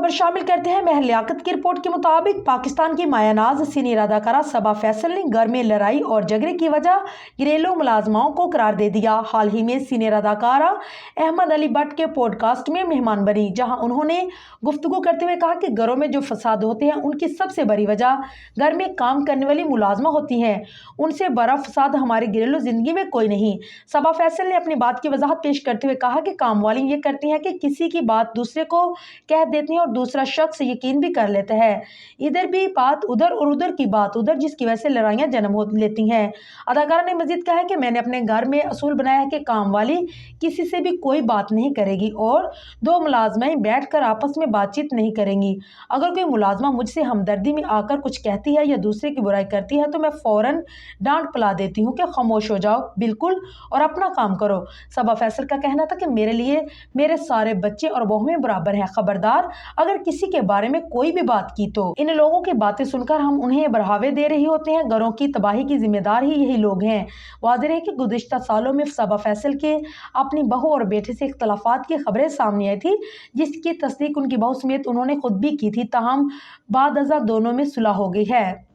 खबर शामिल करते हैं। महल लियाकत की रिपोर्ट के मुताबिक पाकिस्तान की मायानाज सीनियर अदाकारा सबा फैसल ने घर में लड़ाई और झगड़े की वजह घरेलू मुलाजमाओं को करार दे दिया। हाल ही में सीनियर अदाकारा अहमद अली भट्ट के पॉडकास्ट में मेहमान बनी, जहां उन्होंने गुफ्तगू करते हुए कहा कि घरों में जो फसाद होते हैं उनकी सबसे बड़ी वजह घर में काम करने वाली मुलाजमा होती हैं। उनसे बड़ा फसाद हमारी घरेलू जिंदगी में कोई नहीं। सबा फैसल ने अपनी बात की वजाहत पेश करते हुए कहा कि काम वाली ये करती हैं कि किसी की बात दूसरे को कह देती हैं और दूसरा शख्स यकीन भी कर लेता है। इधर भी बात उधर और उधर की बात उधर, जिसकी वजह से लड़ाइयां जन्म लेती हैं। अदाकारा ने मजीद कहा है कि मैंने अपने घर में असूल बनाया है कि काम वाली किसी से भी कोई बात नहीं करेगी और दो मुलाजमाएं बैठकर आपस में बातचीत नहीं करेंगी। अगर कोई मुलाजमा मुझसे हमदर्दी में आकर कुछ कहती है या दूसरे की बुराई करती है तो मैं फौरन डांट पला देती हूँ कि खामोश हो जाओ बिल्कुल और अपना काम करो। सबा फैसल का कहना था कि मेरे लिए मेरे सारे बच्चे और बहुएं बराबर हैं। खबरदार अगर किसी के बारे में कोई भी बात की तो इन लोगों की बातें सुनकर हम उन्हें बढ़ावे दे रहे होते हैं। घरों की तबाही की जिम्मेदार ही यही लोग हैं। वाज़ेह है कि गुज़िश्ता सालों में सबा फैसल के अपनी बहू और बेटे से इख्तलाफात की खबरें सामने आई थी, जिसकी तस्दीक उनकी बहू समेत उन्होंने खुद भी की थी। ताहम बाद दोनों में सुलह हो गई है।